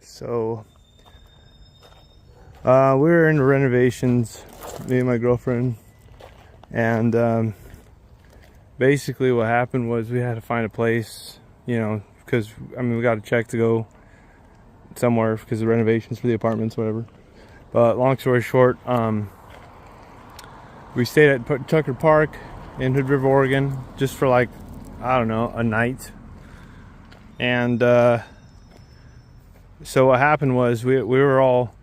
So we were in renovations, me and my girlfriend, and basically what happened was we had to find a place, because we got a check to go somewhere because of renovations for the apartments, whatever. But long story short, we stayed at Tucker Park in Hood River, Oregon, just for like, I don't know, a night. And so what happened was we were all,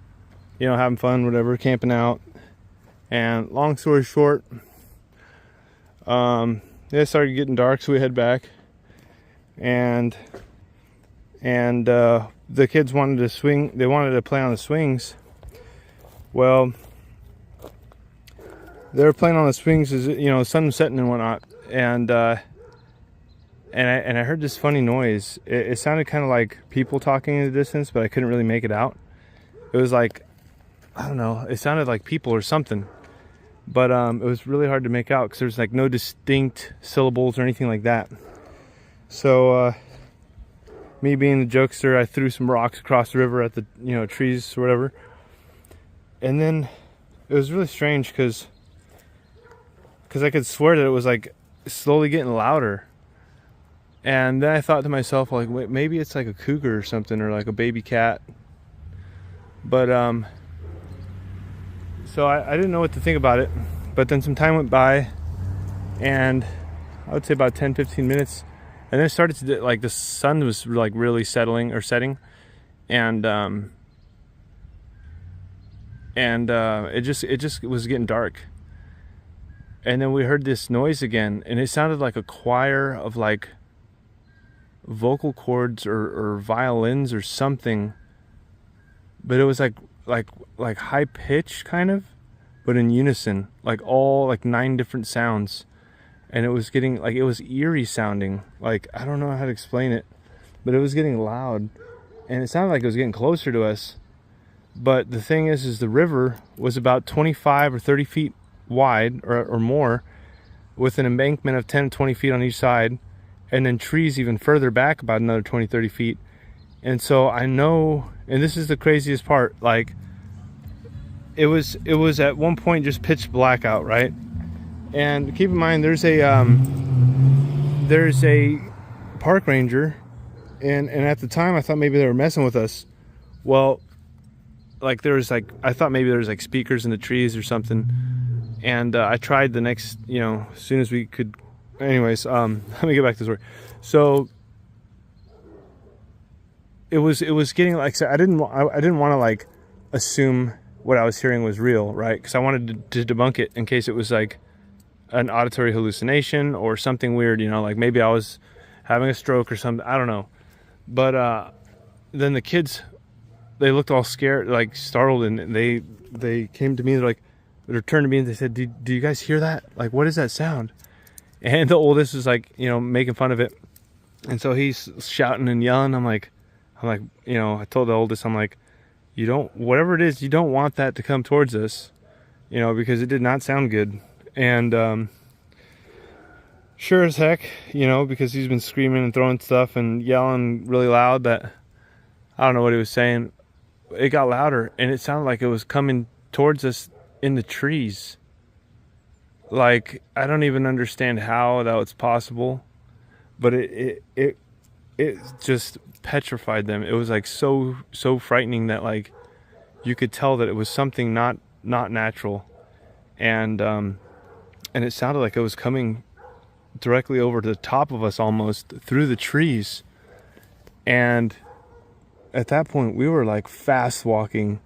having fun, whatever, camping out. And long story short, it started getting dark, so we head back. And the kids wanted to swing. They wanted to play on the swings. Well, they were playing on the swings as the sun was setting and whatnot. And I heard this funny noise. It sounded kind of like people talking in the distance, but I couldn't really make it out. It was like, I don't know, it sounded like people or something. But it was really hard to make out because there's like no distinct syllables or anything like that. So me being the jokester, I threw some rocks across the river at the trees or whatever. And then it was really strange because I could swear that it was like slowly getting louder. And then I thought to myself, like, wait, maybe it's like a cougar or something, or like a baby cat. But so I didn't know what to think about it. But then some time went by, and I would say about 10-15 minutes, and then it started to, like, the sun was like really setting, and it just was getting dark. And then we heard this noise again, and it sounded like a choir of like vocal cords or violins or something, but it was like high pitch kind of, but in unison, like all like 9 different sounds. And it was getting like, it was eerie sounding, like, I don't know how to explain it, but it was getting loud, and it sounded like it was getting closer to us. But the thing is the river was about 25 or 30 feet wide or more, with an embankment of 10 to 20 feet on each side, and then trees even further back about another 20-30 feet. And so I know, and this is the craziest part, like it was at one point just pitch black out, right? And keep in mind there's a park ranger, and at the time I thought maybe they were messing with us. Well, like I thought maybe there was like speakers in the trees or something. And I tried the next, as soon as we could. Anyways, let me get back to the story. So it was getting like, so I didn't want to like assume what I was hearing was real, right? Because I wanted to debunk it in case it was like an auditory hallucination or something weird, like maybe I was having a stroke or something. I don't know. But then the kids, they looked all scared, like startled, and they came to me. They're like, they turned to me and they said, do you guys hear that? Like, what is that sound? And the oldest is like, making fun of it. And so he's shouting and yelling. I'm like, I told the oldest, I'm like, whatever it is, you don't want that to come towards us, because it did not sound good. And sure as heck, because he's been screaming and throwing stuff and yelling really loud that I don't know what he was saying. It got louder, and it sounded like it was coming towards us in the trees. Like, I don't even understand how that was possible, but it just petrified them. It was like so frightening that like you could tell that it was something not natural, and it sounded like it was coming directly over the top of us, almost through the trees. And at that point we were like fast walking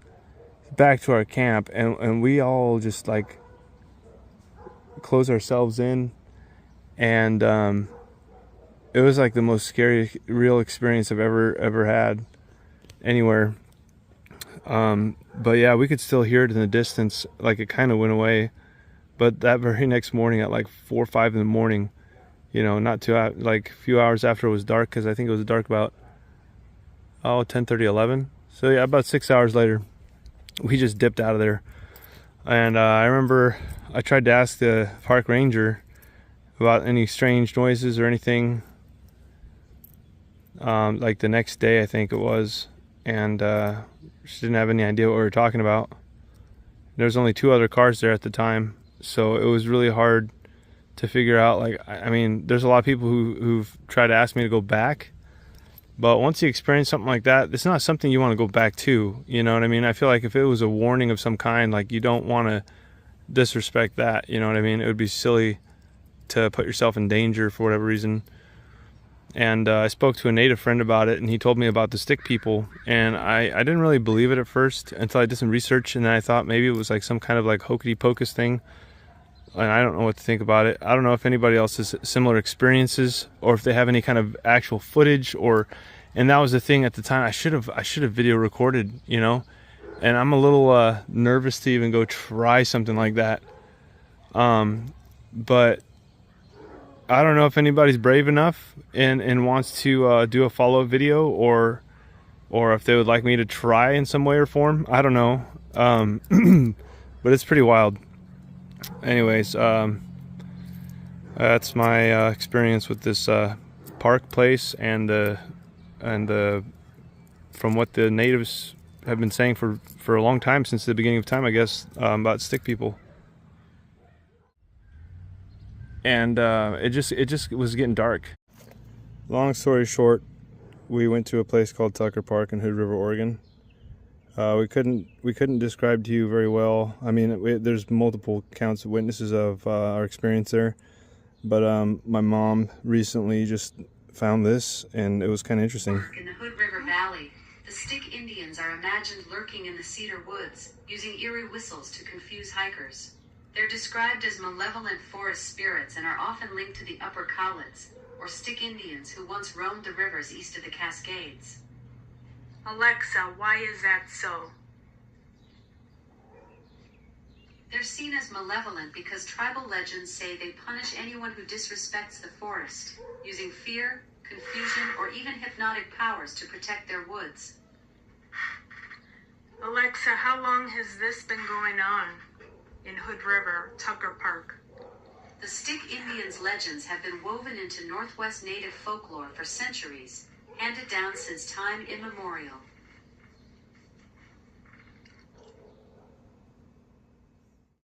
back to our camp, and we all just like close ourselves in, and it was like the most scary real experience I've ever had anywhere. But yeah, we could still hear it in the distance, like it kind of went away. But that very next morning at like 4 or 5 in the morning, not too like a few hours after it was dark, because I think it was dark about 10:30, 11. So yeah, about 6 hours later, we just dipped out of there. And I remember I tried to ask the park ranger about any strange noises or anything, like the next day I think it was, and she didn't have any idea what we were talking about. There was only 2 other cars there at the time, so it was really hard to figure out. Like, I mean, there's a lot of people who've tried to ask me to go back, but once you experience something like that, it's not something you want to go back to. You know what I mean? I feel like if it was a warning of some kind, like, you don't want to disrespect that. You know what I mean? It would be silly to put yourself in danger for whatever reason. And I spoke to a native friend about it, and he told me about the stick people, and I didn't really believe it at first until I did some research, and then I thought maybe it was like some kind of like hokey pocus thing, and I don't know what to think about it. I don't know if anybody else has similar experiences, or if they have any kind of actual footage, and that was the thing at the time. I should have video recorded, you know, and I'm a little nervous to even go try something like that. But I don't know if anybody's brave enough and wants to do a follow-up video, or if they would like me to try in some way or form. I don't know. But it's pretty wild. Anyways, that's my experience with this park place, and from what the natives have been saying for a long time, since the beginning of time, I guess, about stick people. And it just was getting dark. Long story short, we went to a place called Tucker Park in Hood River, Oregon. We couldn't describe to you very well. I mean, there's multiple accounts of witnesses of our experience there, but my mom recently just found this, and it was kind of interesting. In the Hood River Valley, the Stick Indians are imagined lurking in the cedar woods, using eerie whistles to confuse hikers. They're described as malevolent forest spirits and are often linked to the Upper Cowlitz, or Stick Indians who once roamed the rivers east of the Cascades. Alexa, why is that so? They're seen as malevolent because tribal legends say they punish anyone who disrespects the forest, using fear, confusion, or even hypnotic powers to protect their woods. Alexa, how long has this been going on in Hood River, Tucker Park? The Stick Indians' legends have been woven into Northwest Native folklore for centuries, handed down since time immemorial.